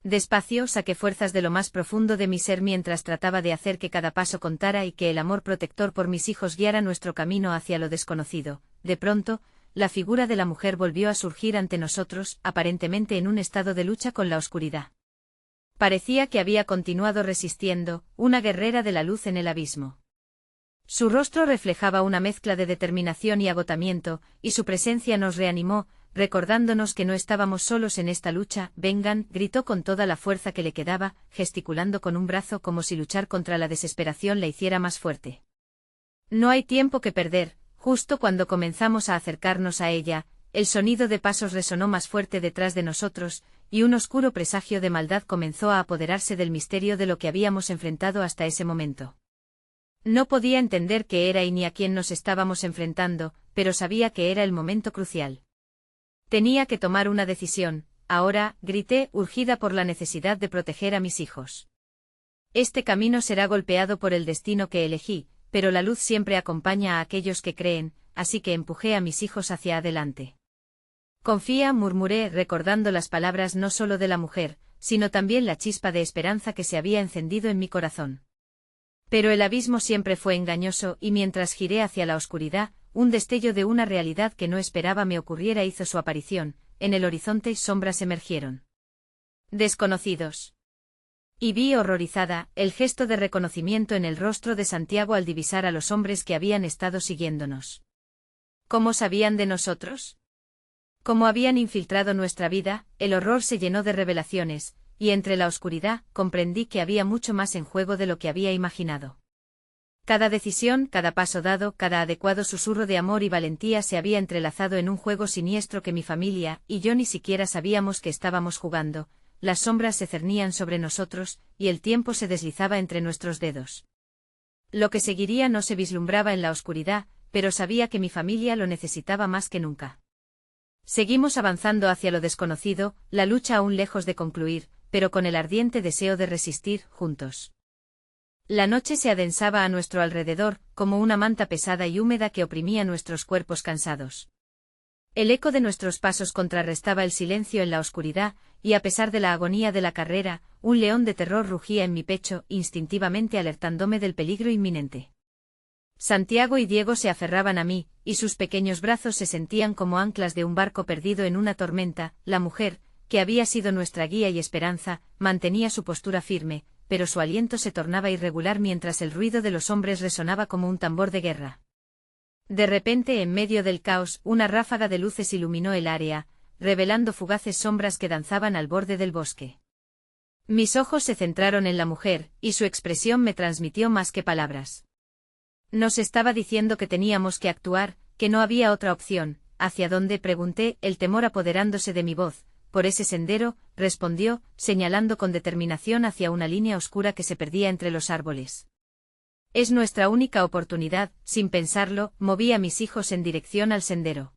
Despacio saqué fuerzas de lo más profundo de mi ser mientras trataba de hacer que cada paso contara y que el amor protector por mis hijos guiara nuestro camino hacia lo desconocido. De pronto, la figura de la mujer volvió a surgir ante nosotros, aparentemente en un estado de lucha con la oscuridad. Parecía que había continuado resistiendo, una guerrera de la luz en el abismo. Su rostro reflejaba una mezcla de determinación y agotamiento, y su presencia nos reanimó, recordándonos que no estábamos solos en esta lucha. Vengan, gritó con toda la fuerza que le quedaba, gesticulando con un brazo como si luchar contra la desesperación la hiciera más fuerte. No hay tiempo que perder. Justo cuando comenzamos a acercarnos a ella, el sonido de pasos resonó más fuerte detrás de nosotros, y un oscuro presagio de maldad comenzó a apoderarse del misterio de lo que habíamos enfrentado hasta ese momento. No podía entender qué era y ni a quién nos estábamos enfrentando, pero sabía que era el momento crucial. Tenía que tomar una decisión. Ahora, grité, urgida por la necesidad de proteger a mis hijos. Este camino será golpeado por el destino que elegí, pero la luz siempre acompaña a aquellos que creen, así que empujé a mis hijos hacia adelante. Confía, murmuré, recordando las palabras no solo de la mujer, sino también la chispa de esperanza que se había encendido en mi corazón. Pero el abismo siempre fue engañoso y mientras giré hacia la oscuridad, un destello de una realidad que no esperaba me ocurriera hizo su aparición. En el horizonte sombras emergieron. Desconocidos. Y vi horrorizada, el gesto de reconocimiento en el rostro de Santiago al divisar a los hombres que habían estado siguiéndonos. ¿Cómo sabían de nosotros? ¿Cómo habían infiltrado nuestra vida? El horror se llenó de revelaciones, y entre la oscuridad comprendí que había mucho más en juego de lo que había imaginado. Cada decisión, cada paso dado, cada adecuado susurro de amor y valentía se había entrelazado en un juego siniestro que mi familia y yo ni siquiera sabíamos que estábamos jugando. Las sombras se cernían sobre nosotros, y el tiempo se deslizaba entre nuestros dedos. Lo que seguiría no se vislumbraba en la oscuridad, pero sabía que mi familia lo necesitaba más que nunca. Seguimos avanzando hacia lo desconocido, la lucha aún lejos de concluir, pero con el ardiente deseo de resistir, juntos. La noche se adensaba a nuestro alrededor, como una manta pesada y húmeda que oprimía nuestros cuerpos cansados. El eco de nuestros pasos contrarrestaba el silencio en la oscuridad, y a pesar de la agonía de la carrera, un león de terror rugía en mi pecho, instintivamente alertándome del peligro inminente. Santiago y Diego se aferraban a mí, y sus pequeños brazos se sentían como anclas de un barco perdido en una tormenta. La mujer, que había sido nuestra guía y esperanza, mantenía su postura firme, pero su aliento se tornaba irregular mientras el ruido de los hombres resonaba como un tambor de guerra. De repente, en medio del caos, una ráfaga de luces iluminó el área, revelando fugaces sombras que danzaban al borde del bosque. Mis ojos se centraron en la mujer, y su expresión me transmitió más que palabras. Nos estaba diciendo que teníamos que actuar, que no había otra opción. ¿Hacia dónde?, pregunté, el temor apoderándose de mi voz. Por ese sendero, respondió, señalando con determinación hacia una línea oscura que se perdía entre los árboles. Es nuestra única oportunidad. Sin pensarlo, moví a mis hijos en dirección al sendero.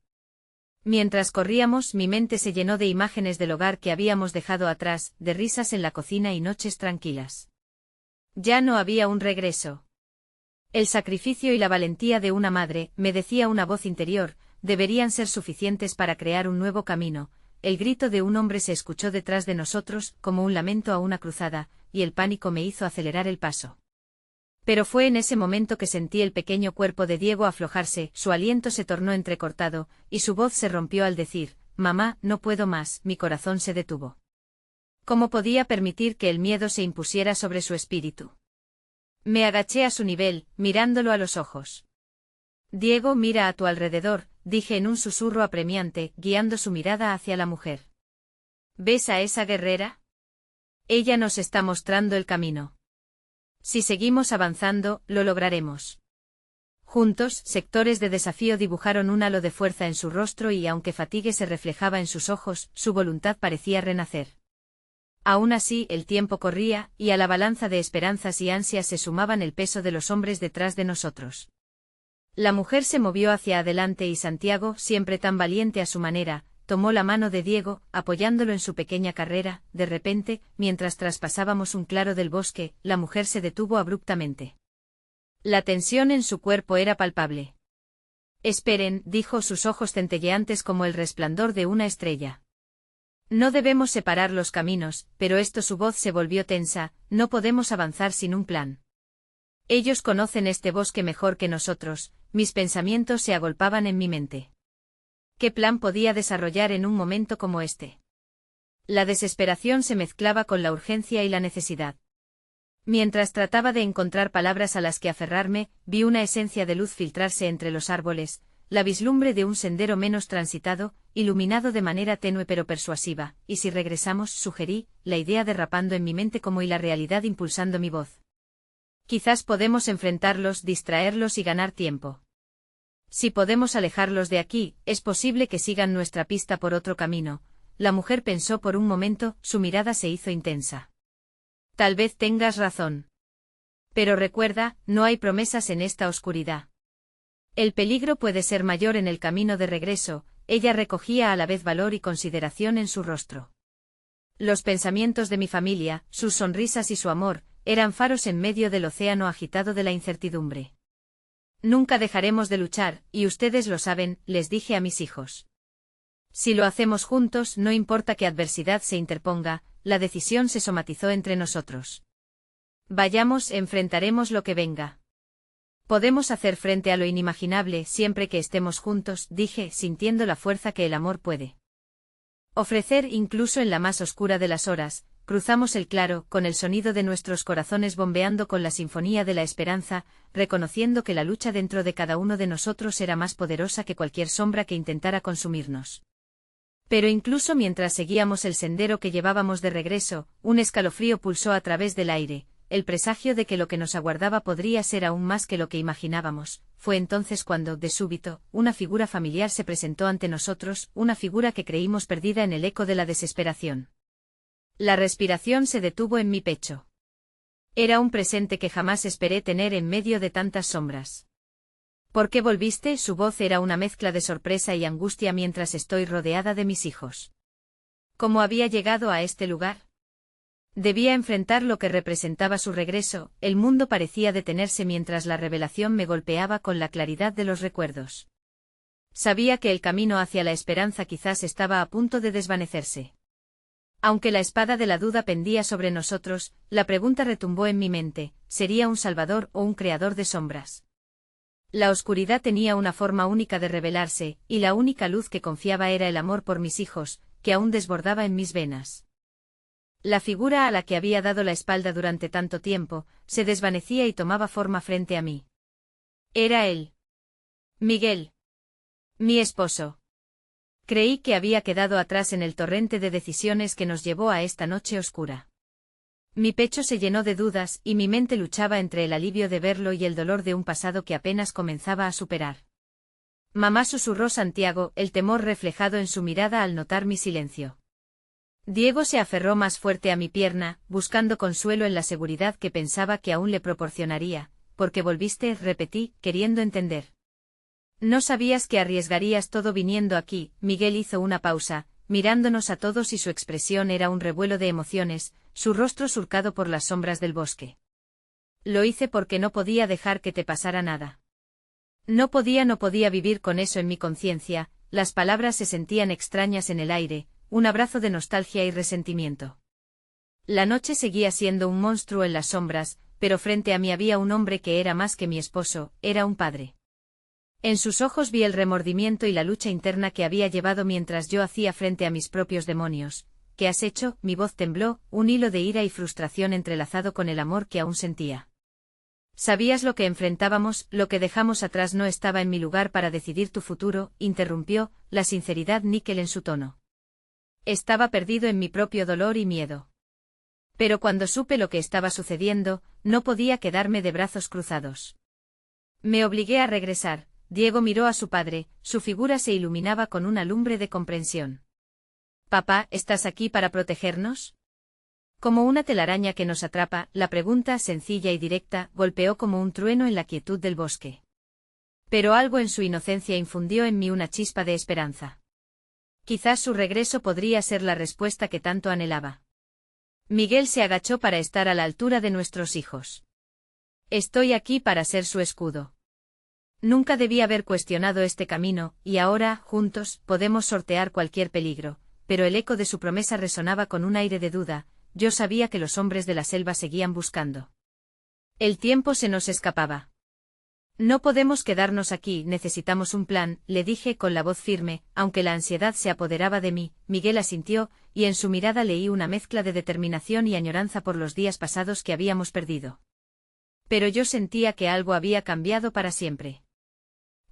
Mientras corríamos, mi mente se llenó de imágenes del hogar que habíamos dejado atrás, de risas en la cocina y noches tranquilas. Ya no había un regreso. El sacrificio y la valentía de una madre, me decía una voz interior, deberían ser suficientes para crear un nuevo camino. El grito de un hombre se escuchó detrás de nosotros, como un lamento a una cruzada, y el pánico me hizo acelerar el paso. Pero fue en ese momento que sentí el pequeño cuerpo de Diego aflojarse, su aliento se tornó entrecortado, y su voz se rompió al decir, «Mamá, no puedo más». Mi corazón se detuvo. ¿Cómo podía permitir que el miedo se impusiera sobre su espíritu? Me agaché a su nivel, mirándolo a los ojos. «Diego, mira a tu alrededor», dije en un susurro apremiante, guiando su mirada hacia la mujer. «¿Ves a esa guerrera? Ella nos está mostrando el camino. Si seguimos avanzando, lo lograremos». Juntos, sectores de desafío dibujaron un halo de fuerza en su rostro y aunque fatigue se reflejaba en sus ojos, su voluntad parecía renacer. Aún así, el tiempo corría, y a la balanza de esperanzas y ansias se sumaban el peso de los hombres detrás de nosotros. La mujer se movió hacia adelante y Santiago, siempre tan valiente a su manera, tomó la mano de Diego, apoyándolo en su pequeña carrera. De repente, mientras traspasábamos un claro del bosque, la mujer se detuvo abruptamente. La tensión en su cuerpo era palpable. «Esperen», dijo, sus ojos centelleantes como el resplandor de una estrella. «No debemos separar los caminos», pero su voz se volvió tensa, «no podemos avanzar sin un plan. Ellos conocen este bosque mejor que nosotros». Mis pensamientos se agolpaban en mi mente. ¿Qué plan podía desarrollar en un momento como este? La desesperación se mezclaba con la urgencia y la necesidad. Mientras trataba de encontrar palabras a las que aferrarme, vi una esencia de luz filtrarse entre los árboles, la vislumbre de un sendero menos transitado, iluminado de manera tenue pero persuasiva. «¿Y si regresamos?», sugerí, la idea derrapando en mi mente como y la realidad impulsando mi voz. «Quizás podemos enfrentarlos, distraerlos y ganar tiempo. Si podemos alejarlos de aquí, es posible que sigan nuestra pista por otro camino». La mujer pensó por un momento, su mirada se hizo intensa. «Tal vez tengas razón. Pero recuerda, no hay promesas en esta oscuridad. El peligro puede ser mayor en el camino de regreso». Ella recogía a la vez valor y consideración en su rostro. Los pensamientos de mi familia, sus sonrisas y su amor, eran faros en medio del océano agitado de la incertidumbre. «Nunca dejaremos de luchar, y ustedes lo saben», les dije a mis hijos. «Si lo hacemos juntos, no importa qué adversidad se interponga». La decisión se somatizó entre nosotros. «Vayamos, enfrentaremos lo que venga. Podemos hacer frente a lo inimaginable siempre que estemos juntos», dije, sintiendo la fuerza que el amor puede ofrecer incluso en la más oscura de las horas. Cruzamos el claro, con el sonido de nuestros corazones bombeando con la sinfonía de la esperanza, reconociendo que la lucha dentro de cada uno de nosotros era más poderosa que cualquier sombra que intentara consumirnos. Pero incluso mientras seguíamos el sendero que llevábamos de regreso, un escalofrío pulsó a través del aire. el presagio de que lo que nos aguardaba podría ser aún más que lo que imaginábamos. Fue entonces cuando, de súbito, una figura familiar se presentó ante nosotros, una figura que creímos perdida en el eco de la desesperación. La respiración se detuvo en mi pecho. Era un presente que jamás esperé tener en medio de tantas sombras. ¿Por qué volviste? Su voz era una mezcla de sorpresa y angustia mientras estoy rodeada de mis hijos. ¿Cómo había llegado a este lugar? Debía enfrentar lo que representaba su regreso, el mundo parecía detenerse mientras la revelación me golpeaba con la claridad de los recuerdos. Sabía que el camino hacia la esperanza quizás estaba a punto de desvanecerse. Aunque la espada de la duda pendía sobre nosotros, la pregunta retumbó en mi mente, ¿sería un salvador o un creador de sombras? La oscuridad tenía una forma única de revelarse, y la única luz que confiaba era el amor por mis hijos, que aún desbordaba en mis venas. La figura a la que había dado la espalda durante tanto tiempo, se desvanecía y tomaba forma frente a mí. Era él. Miguel. Mi esposo. Creí que había quedado atrás en el torrente de decisiones que nos llevó a esta noche oscura. Mi pecho se llenó de dudas y mi mente luchaba entre el alivio de verlo y el dolor de un pasado que apenas comenzaba a superar. Mamá, susurró Santiago, el temor reflejado en su mirada al notar mi silencio. Diego se aferró más fuerte a mi pierna, buscando consuelo en la seguridad que pensaba que aún le proporcionaría. ¿Por qué volviste? Repetí, queriendo entender. No sabías que arriesgarías todo viniendo aquí. Miguel hizo una pausa, mirándonos a todos y su expresión era un revuelo de emociones, su rostro surcado por las sombras del bosque. Lo hice porque no podía dejar que te pasara nada. No podía vivir con eso en mi conciencia. Las palabras se sentían extrañas en el aire, un abrazo de nostalgia y resentimiento. La noche seguía siendo un monstruo en las sombras, pero frente a mí había un hombre que era más que mi esposo, era un padre. En sus ojos vi el remordimiento y la lucha interna que había llevado mientras yo hacía frente a mis propios demonios. ¿Qué has hecho? Mi voz tembló, un hilo de ira y frustración entrelazado con el amor que aún sentía. ¿Sabías lo que enfrentábamos? Lo que dejamos atrás no estaba en mi lugar para decidir tu futuro, interrumpió, la sinceridad níquel en su tono. Estaba perdido en mi propio dolor y miedo. Pero cuando supe lo que estaba sucediendo, no podía quedarme de brazos cruzados. Me obligué a regresar. Diego miró a su padre, su figura se iluminaba con una lumbre de comprensión. Papá, ¿estás aquí para protegernos? Como una telaraña que nos atrapa, la pregunta, sencilla y directa, golpeó como un trueno en la quietud del bosque. Pero algo en su inocencia infundió en mí una chispa de esperanza. Quizás su regreso podría ser la respuesta que tanto anhelaba. Miguel se agachó para estar a la altura de nuestros hijos. Estoy aquí para ser su escudo. Nunca debí haber cuestionado este camino, y ahora, juntos, podemos sortear cualquier peligro, pero el eco de su promesa resonaba con un aire de duda. Yo sabía que los hombres de la selva seguían buscando. El tiempo se nos escapaba. No podemos quedarnos aquí, necesitamos un plan, le dije con la voz firme, aunque la ansiedad se apoderaba de mí. Miguel asintió, y en su mirada leí una mezcla de determinación y añoranza por los días pasados que habíamos perdido. Pero yo sentía que algo había cambiado para siempre.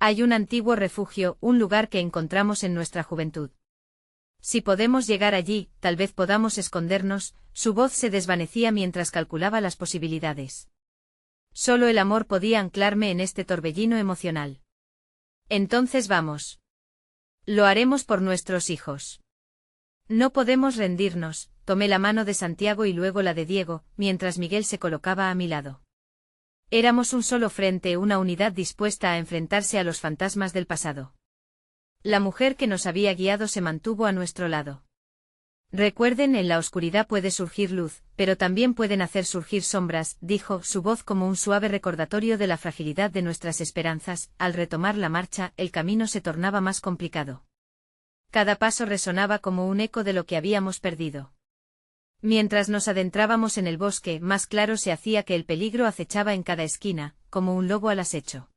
Hay un antiguo refugio, un lugar que encontramos en nuestra juventud. Si podemos llegar allí, tal vez podamos escondernos. Su voz se desvanecía mientras calculaba las posibilidades. Solo el amor podía anclarme en este torbellino emocional. Entonces vamos. Lo haremos por nuestros hijos. No podemos rendirnos. Tomé la mano de Santiago y luego la de Diego, mientras Miguel se colocaba a mi lado. Éramos un solo frente, una unidad dispuesta a enfrentarse a los fantasmas del pasado. La mujer que nos había guiado se mantuvo a nuestro lado. Recuerden, en la oscuridad puede surgir luz, pero también pueden hacer surgir sombras, dijo, su voz como un suave recordatorio de la fragilidad de nuestras esperanzas. Al retomar la marcha, el camino se tornaba más complicado. Cada paso resonaba como un eco de lo que habíamos perdido. Mientras nos adentrábamos en el bosque, más claro se hacía que el peligro acechaba en cada esquina, como un lobo al acecho.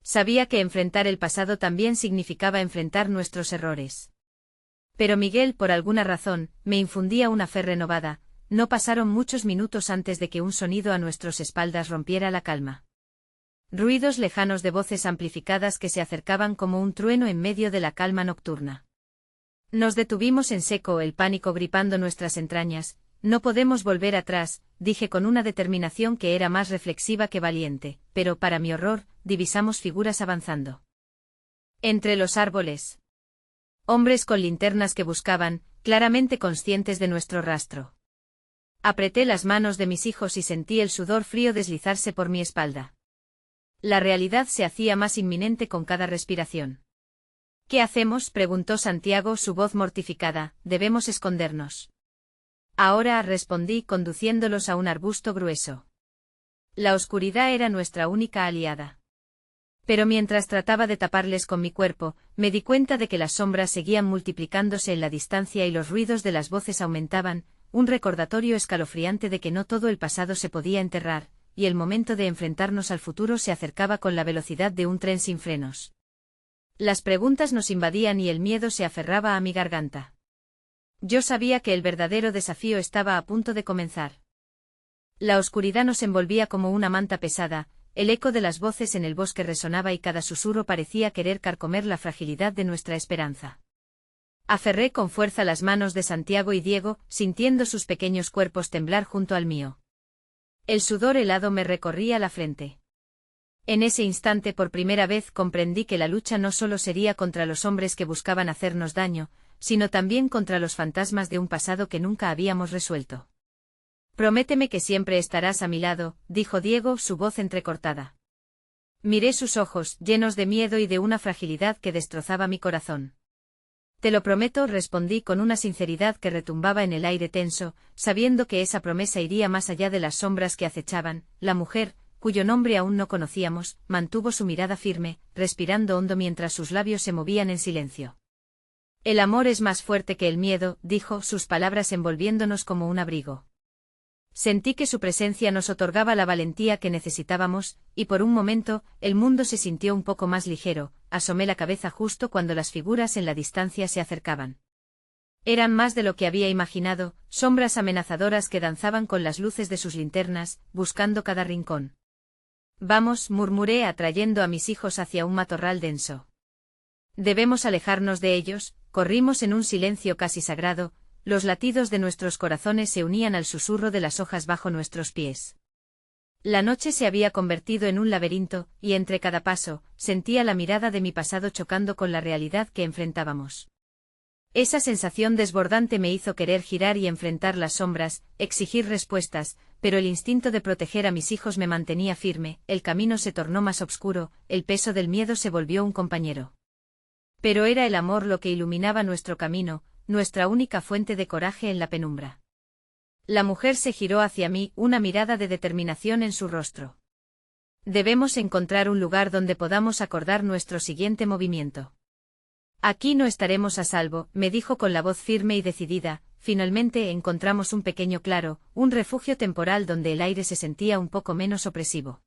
Sabía que enfrentar el pasado también significaba enfrentar nuestros errores. Pero Miguel, por alguna razón, me infundía una fe renovada. No pasaron muchos minutos antes de que un sonido a nuestras espaldas rompiera la calma. Ruidos lejanos de voces amplificadas que se acercaban como un trueno en medio de la calma nocturna. Nos detuvimos en seco, el pánico gripando nuestras entrañas, no podemos volver atrás, dije con una determinación que era más reflexiva que valiente, pero para mi horror, divisamos figuras avanzando. Entre los árboles. Hombres con linternas que buscaban, claramente conscientes de nuestro rastro. Apreté las manos de mis hijos y sentí el sudor frío deslizarse por mi espalda. La realidad se hacía más inminente con cada respiración. ¿Qué hacemos?, preguntó Santiago, su voz mortificada. Debemos escondernos. Ahora, respondí, conduciéndolos a un arbusto grueso. La oscuridad era nuestra única aliada. Pero mientras trataba de taparles con mi cuerpo, me di cuenta de que las sombras seguían multiplicándose en la distancia y los ruidos de las voces aumentaban, un recordatorio escalofriante de que no todo el pasado se podía enterrar, y el momento de enfrentarnos al futuro se acercaba con la velocidad de un tren sin frenos. Las preguntas nos invadían y el miedo se aferraba a mi garganta. Yo sabía que el verdadero desafío estaba a punto de comenzar. La oscuridad nos envolvía como una manta pesada, el eco de las voces en el bosque resonaba y cada susurro parecía querer carcomer la fragilidad de nuestra esperanza. Aferré con fuerza las manos de Santiago y Diego, sintiendo sus pequeños cuerpos temblar junto al mío. El sudor helado me recorría la frente. En ese instante por primera vez comprendí que la lucha no solo sería contra los hombres que buscaban hacernos daño, sino también contra los fantasmas de un pasado que nunca habíamos resuelto. Prométeme que siempre estarás a mi lado, dijo Diego, su voz entrecortada. Miré sus ojos, llenos de miedo y de una fragilidad que destrozaba mi corazón. Te lo prometo, respondí con una sinceridad que retumbaba en el aire tenso, sabiendo que esa promesa iría más allá de las sombras que acechaban. La mujer, cuyo nombre aún no conocíamos, mantuvo su mirada firme, respirando hondo mientras sus labios se movían en silencio. El amor es más fuerte que el miedo, dijo, sus palabras envolviéndonos como un abrigo. Sentí que su presencia nos otorgaba la valentía que necesitábamos, y por un momento, el mundo se sintió un poco más ligero. Asomé la cabeza justo cuando las figuras en la distancia se acercaban. Eran más de lo que había imaginado, sombras amenazadoras que danzaban con las luces de sus linternas, buscando cada rincón. Vamos, murmuré atrayendo a mis hijos hacia un matorral denso. Debemos alejarnos de ellos. Corrimos en un silencio casi sagrado, los latidos de nuestros corazones se unían al susurro de las hojas bajo nuestros pies. La noche se había convertido en un laberinto, y entre cada paso, sentía la mirada de mi pasado chocando con la realidad que enfrentábamos. Esa sensación desbordante me hizo querer girar y enfrentar las sombras, exigir respuestas, pero el instinto de proteger a mis hijos me mantenía firme. El camino se tornó más oscuro, el peso del miedo se volvió un compañero. Pero era el amor lo que iluminaba nuestro camino, nuestra única fuente de coraje en la penumbra. La mujer se giró hacia mí, una mirada de determinación en su rostro. Debemos encontrar un lugar donde podamos acordar nuestro siguiente movimiento. Aquí no estaremos a salvo, me dijo con la voz firme y decidida. Finalmente encontramos un pequeño claro, un refugio temporal donde el aire se sentía un poco menos opresivo.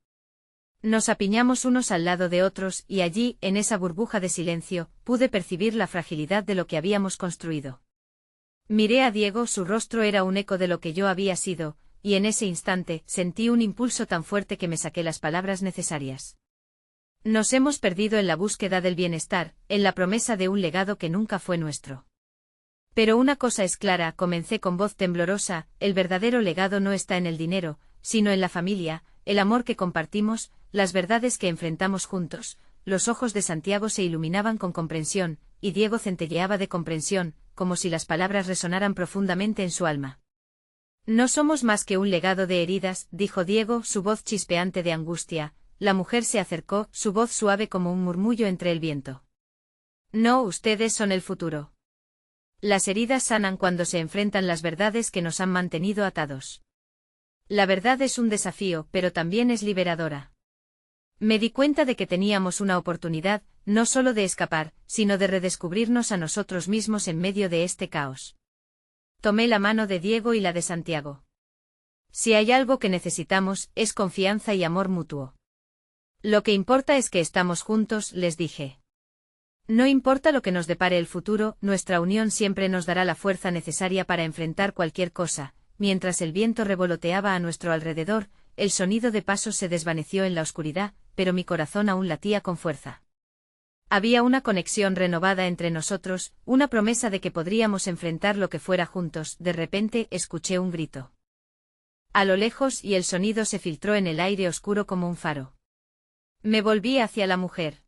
Nos apiñamos unos al lado de otros, y allí, en esa burbuja de silencio, pude percibir la fragilidad de lo que habíamos construido. Miré a Diego, su rostro era un eco de lo que yo había sido, y en ese instante, sentí un impulso tan fuerte que me saqué las palabras necesarias. Nos hemos perdido en la búsqueda del bienestar, en la promesa de un legado que nunca fue nuestro. Pero una cosa es clara, comencé con voz temblorosa, el verdadero legado no está en el dinero, sino en la familia, el amor que compartimos, las verdades que enfrentamos juntos. Los ojos de Santiago se iluminaban con comprensión, y Diego centelleaba de comprensión, como si las palabras resonaran profundamente en su alma. No somos más que un legado de heridas, dijo Diego, su voz chispeante de angustia. La mujer se acercó, su voz suave como un murmullo entre el viento. No, ustedes son el futuro. Las heridas sanan cuando se enfrentan las verdades que nos han mantenido atados. La verdad es un desafío, pero también es liberadora. Me di cuenta de que teníamos una oportunidad, no solo de escapar, sino de redescubrirnos a nosotros mismos en medio de este caos. Tomé la mano de Diego y la de Santiago. Si hay algo que necesitamos, es confianza y amor mutuo. Lo que importa es que estamos juntos, les dije. No importa lo que nos depare el futuro, nuestra unión siempre nos dará la fuerza necesaria para enfrentar cualquier cosa. Mientras el viento revoloteaba a nuestro alrededor, el sonido de pasos se desvaneció en la oscuridad, pero mi corazón aún latía con fuerza. Había una conexión renovada entre nosotros, una promesa de que podríamos enfrentar lo que fuera juntos. De repente escuché un grito a lo lejos y el sonido se filtró en el aire oscuro como un faro. Me volví hacia la mujer.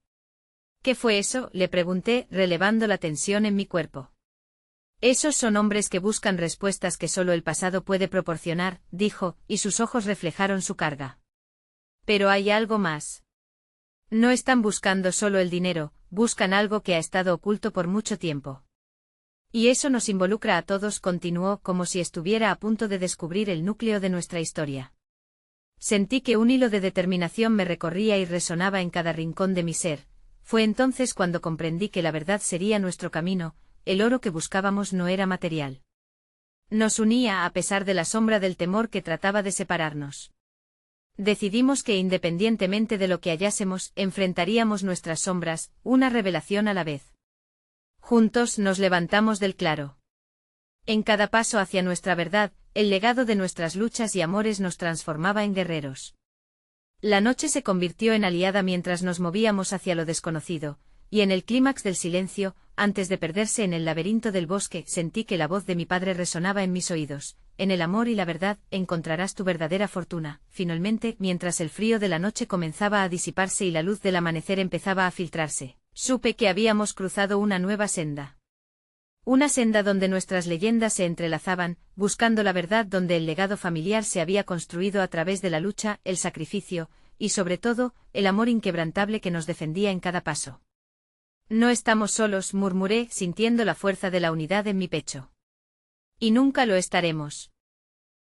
¿Qué fue eso?, le pregunté, relevando la tensión en mi cuerpo. Esos son hombres que buscan respuestas que solo el pasado puede proporcionar, dijo, y sus ojos reflejaron su carga. Pero hay algo más. No están buscando solo el dinero, buscan algo que ha estado oculto por mucho tiempo. Y eso nos involucra a todos, continuó, como si estuviera a punto de descubrir el núcleo de nuestra historia. Sentí que un hilo de determinación me recorría y resonaba en cada rincón de mi ser. Fue entonces cuando comprendí que la verdad sería nuestro camino, el oro que buscábamos no era material. Nos unía a pesar de la sombra del temor que trataba de separarnos. Decidimos que independientemente de lo que hallásemos, enfrentaríamos nuestras sombras, una revelación a la vez. Juntos nos levantamos del claro. En cada paso hacia nuestra verdad, el legado de nuestras luchas y amores nos transformaba en guerreros. La noche se convirtió en aliada mientras nos movíamos hacia lo desconocido, y en el clímax del silencio, antes de perderse en el laberinto del bosque, sentí que la voz de mi padre resonaba en mis oídos. En el amor y la verdad, encontrarás tu verdadera fortuna. Finalmente, mientras el frío de la noche comenzaba a disiparse y la luz del amanecer empezaba a filtrarse, supe que habíamos cruzado una nueva senda. Una senda donde nuestras leyendas se entrelazaban, buscando la verdad, donde el legado familiar se había construido a través de la lucha, el sacrificio, y sobre todo, el amor inquebrantable que nos defendía en cada paso. No estamos solos, murmuré, sintiendo la fuerza de la unidad en mi pecho. Y nunca lo estaremos.